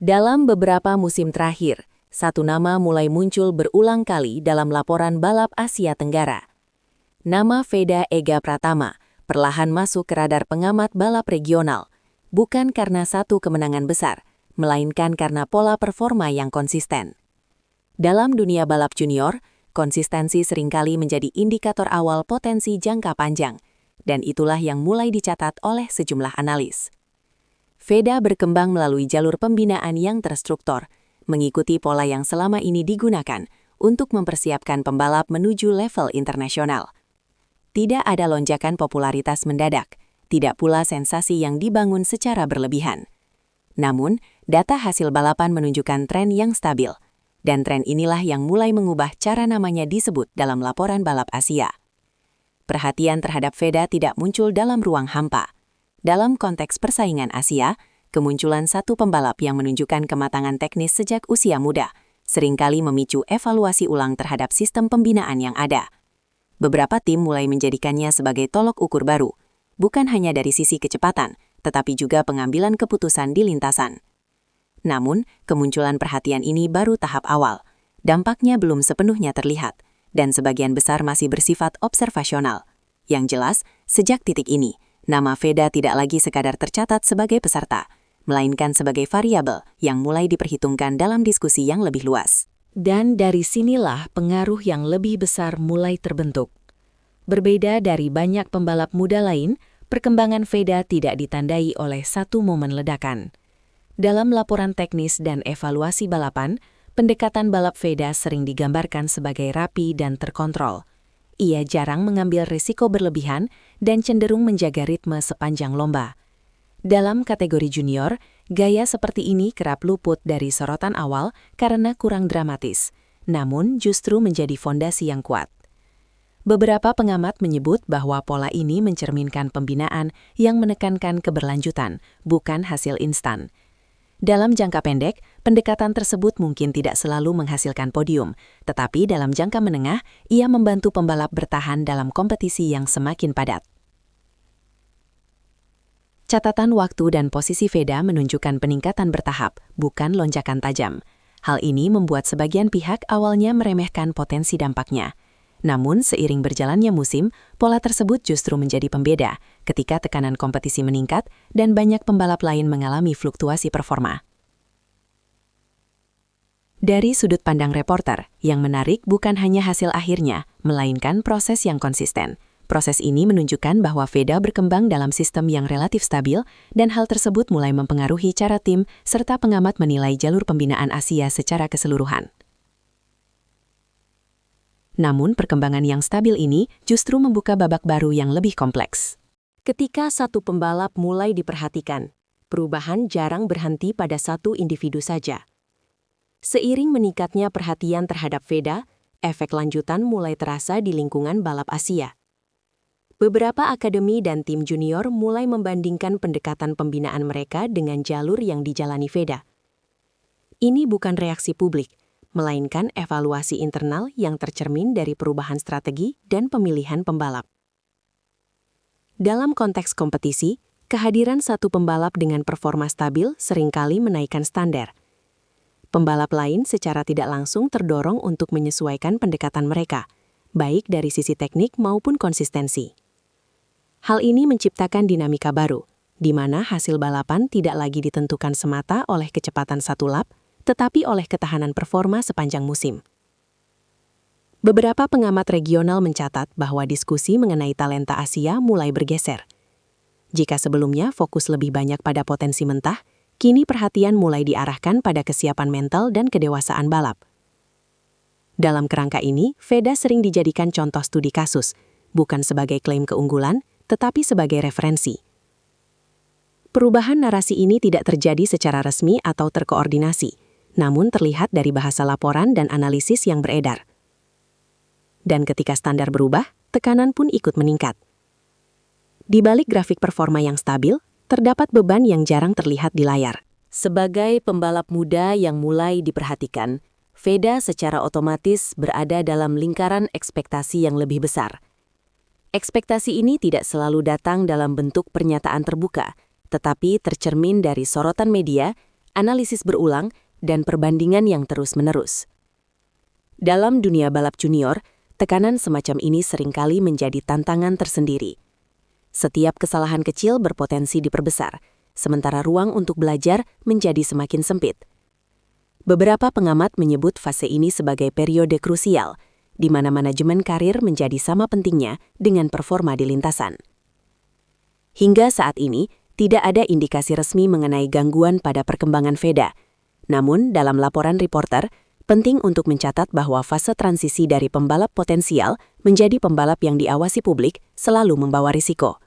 Dalam beberapa musim terakhir, satu nama mulai muncul berulang kali dalam laporan balap Asia Tenggara. Nama Veda Ega Pratama perlahan masuk ke radar pengamat balap regional, bukan karena satu kemenangan besar, melainkan karena pola performa yang konsisten. Dalam dunia balap junior, konsistensi seringkali menjadi indikator awal potensi jangka panjang, dan itulah yang mulai dicatat oleh sejumlah analis. Veda berkembang melalui jalur pembinaan yang terstruktur, mengikuti pola yang selama ini digunakan untuk mempersiapkan pembalap menuju level internasional. Tidak ada lonjakan popularitas mendadak, tidak pula sensasi yang dibangun secara berlebihan. Namun, data hasil balapan menunjukkan tren yang stabil, dan tren inilah yang mulai mengubah cara namanya disebut dalam laporan balap Asia. Perhatian terhadap Veda tidak muncul dalam ruang hampa. Dalam konteks persaingan Asia, kemunculan satu pembalap yang menunjukkan kematangan teknis sejak usia muda seringkali memicu evaluasi ulang terhadap sistem pembinaan yang ada. Beberapa tim mulai menjadikannya sebagai tolok ukur baru, bukan hanya dari sisi kecepatan, tetapi juga pengambilan keputusan di lintasan. Namun, kemunculan perhatian ini baru tahap awal. Dampaknya belum sepenuhnya terlihat, dan sebagian besar masih bersifat observasional. Yang jelas, sejak titik ini, nama Veda tidak lagi sekadar tercatat sebagai peserta, melainkan sebagai variabel yang mulai diperhitungkan dalam diskusi yang lebih luas. Dan dari sinilah pengaruh yang lebih besar mulai terbentuk. Berbeda dari banyak pembalap muda lain, perkembangan Veda tidak ditandai oleh satu momen ledakan. Dalam laporan teknis dan evaluasi balapan, pendekatan balap Veda sering digambarkan sebagai rapi dan terkontrol. Ia jarang mengambil risiko berlebihan dan cenderung menjaga ritme sepanjang lomba. Dalam kategori junior, gaya seperti ini kerap luput dari sorotan awal karena kurang dramatis, namun justru menjadi fondasi yang kuat. Beberapa pengamat menyebut bahwa pola ini mencerminkan pembinaan yang menekankan keberlanjutan, bukan hasil instan. Dalam jangka pendek, pendekatan tersebut mungkin tidak selalu menghasilkan podium, tetapi dalam jangka menengah, ia membantu pembalap bertahan dalam kompetisi yang semakin padat. Catatan waktu dan posisi Veda menunjukkan peningkatan bertahap, bukan lonjakan tajam. Hal ini membuat sebagian pihak awalnya meremehkan potensi dampaknya. Namun, seiring berjalannya musim, pola tersebut justru menjadi pembeda ketika tekanan kompetisi meningkat dan banyak pembalap lain mengalami fluktuasi performa. Dari sudut pandang reporter, yang menarik bukan hanya hasil akhirnya, melainkan proses yang konsisten. Proses ini menunjukkan bahwa Veda berkembang dalam sistem yang relatif stabil, dan hal tersebut mulai mempengaruhi cara tim serta pengamat menilai jalur pembinaan Asia secara keseluruhan. Namun, perkembangan yang stabil ini justru membuka babak baru yang lebih kompleks. Ketika satu pembalap mulai diperhatikan, perubahan jarang berhenti pada satu individu saja. Seiring meningkatnya perhatian terhadap Veda, efek lanjutan mulai terasa di lingkungan balap Asia. Beberapa akademi dan tim junior mulai membandingkan pendekatan pembinaan mereka dengan jalur yang dijalani Veda. Ini bukan reaksi publik, melainkan evaluasi internal yang tercermin dari perubahan strategi dan pemilihan pembalap. Dalam konteks kompetisi, kehadiran satu pembalap dengan performa stabil seringkali menaikkan standar. Pembalap lain secara tidak langsung terdorong untuk menyesuaikan pendekatan mereka, baik dari sisi teknik maupun konsistensi. Hal ini menciptakan dinamika baru, di mana hasil balapan tidak lagi ditentukan semata oleh kecepatan satu lap, tetapi oleh ketahanan performa sepanjang musim. Beberapa pengamat regional mencatat bahwa diskusi mengenai talenta Asia mulai bergeser. Jika sebelumnya fokus lebih banyak pada potensi mentah, kini perhatian mulai diarahkan pada kesiapan mental dan kedewasaan balap. Dalam kerangka ini, Veda sering dijadikan contoh studi kasus, bukan sebagai klaim keunggulan, tetapi sebagai referensi. Perubahan narasi ini tidak terjadi secara resmi atau terkoordinasi, namun terlihat dari bahasa laporan dan analisis yang beredar. Dan ketika standar berubah, tekanan pun ikut meningkat. Di balik grafik performa yang stabil, terdapat beban yang jarang terlihat di layar. Sebagai pembalap muda yang mulai diperhatikan, Veda secara otomatis berada dalam lingkaran ekspektasi yang lebih besar. Ekspektasi ini tidak selalu datang dalam bentuk pernyataan terbuka, tetapi tercermin dari sorotan media, analisis berulang, dan perbandingan yang terus-menerus. Dalam dunia balap junior, tekanan semacam ini seringkali menjadi tantangan tersendiri. Setiap kesalahan kecil berpotensi diperbesar, sementara ruang untuk belajar menjadi semakin sempit. Beberapa pengamat menyebut fase ini sebagai periode krusial, di mana manajemen karir menjadi sama pentingnya dengan performa di lintasan. Hingga saat ini, tidak ada indikasi resmi mengenai gangguan pada perkembangan Veda. Namun, dalam laporan reporter, penting untuk mencatat bahwa fase transisi dari pembalap potensial menjadi pembalap yang diawasi publik selalu membawa risiko.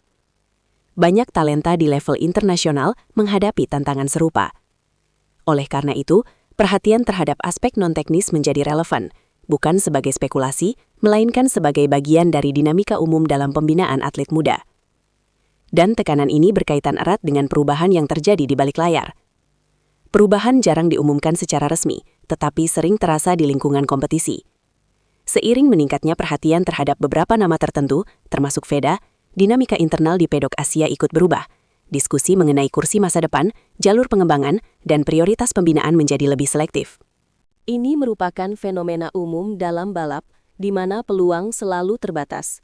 Banyak talenta di level internasional menghadapi tantangan serupa. Oleh karena itu, perhatian terhadap aspek non-teknis menjadi relevan, bukan sebagai spekulasi, melainkan sebagai bagian dari dinamika umum dalam pembinaan atlet muda. Dan tekanan ini berkaitan erat dengan perubahan yang terjadi di balik layar. Perubahan jarang diumumkan secara resmi, tetapi sering terasa di lingkungan kompetisi. Seiring meningkatnya perhatian terhadap beberapa nama tertentu, termasuk Veda, dinamika internal di pedok Asia ikut berubah. Diskusi mengenai kursi masa depan, jalur pengembangan, dan prioritas pembinaan menjadi lebih selektif. Ini merupakan fenomena umum dalam balap, di mana peluang selalu terbatas.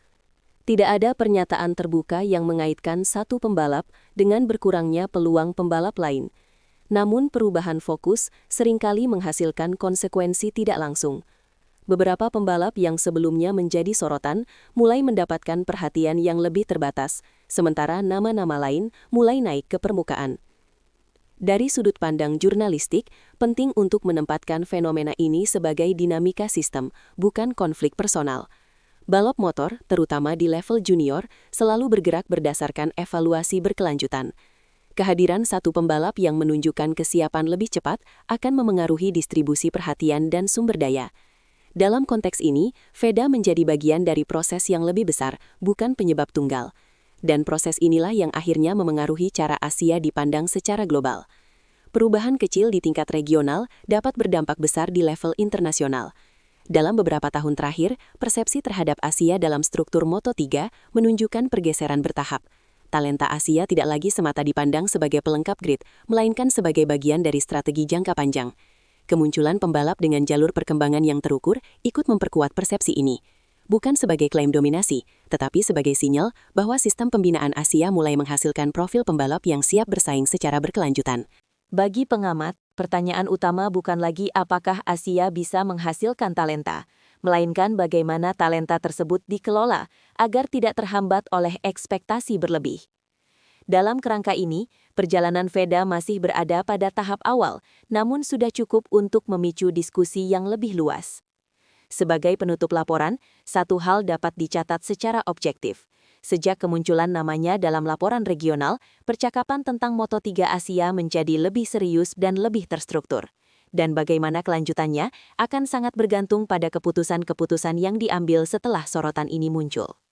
Tidak ada pernyataan terbuka yang mengaitkan satu pembalap dengan berkurangnya peluang pembalap lain. Namun perubahan fokus seringkali menghasilkan konsekuensi tidak langsung. Beberapa pembalap yang sebelumnya menjadi sorotan mulai mendapatkan perhatian yang lebih terbatas, sementara nama-nama lain mulai naik ke permukaan. Dari sudut pandang jurnalistik, penting untuk menempatkan fenomena ini sebagai dinamika sistem, bukan konflik personal. Balap motor, terutama di level junior, selalu bergerak berdasarkan evaluasi berkelanjutan. Kehadiran satu pembalap yang menunjukkan kesiapan lebih cepat akan memengaruhi distribusi perhatian dan sumber daya. Dalam konteks ini, Veda menjadi bagian dari proses yang lebih besar, bukan penyebab tunggal. Dan proses inilah yang akhirnya memengaruhi cara Asia dipandang secara global. Perubahan kecil di tingkat regional dapat berdampak besar di level internasional. Dalam beberapa tahun terakhir, persepsi terhadap Asia dalam struktur Moto3 menunjukkan pergeseran bertahap. Talenta Asia tidak lagi semata dipandang sebagai pelengkap grid, melainkan sebagai bagian dari strategi jangka panjang. Kemunculan pembalap dengan jalur perkembangan yang terukur ikut memperkuat persepsi ini. Bukan sebagai klaim dominasi, tetapi sebagai sinyal bahwa sistem pembinaan Asia mulai menghasilkan profil pembalap yang siap bersaing secara berkelanjutan. Bagi pengamat, pertanyaan utama bukan lagi apakah Asia bisa menghasilkan talenta, melainkan bagaimana talenta tersebut dikelola agar tidak terhambat oleh ekspektasi berlebih. Dalam kerangka ini, perjalanan Veda masih berada pada tahap awal, namun sudah cukup untuk memicu diskusi yang lebih luas. Sebagai penutup laporan, satu hal dapat dicatat secara objektif. Sejak kemunculan namanya dalam laporan regional, percakapan tentang Moto3 Asia menjadi lebih serius dan lebih terstruktur. Dan bagaimana kelanjutannya akan sangat bergantung pada keputusan-keputusan yang diambil setelah sorotan ini muncul.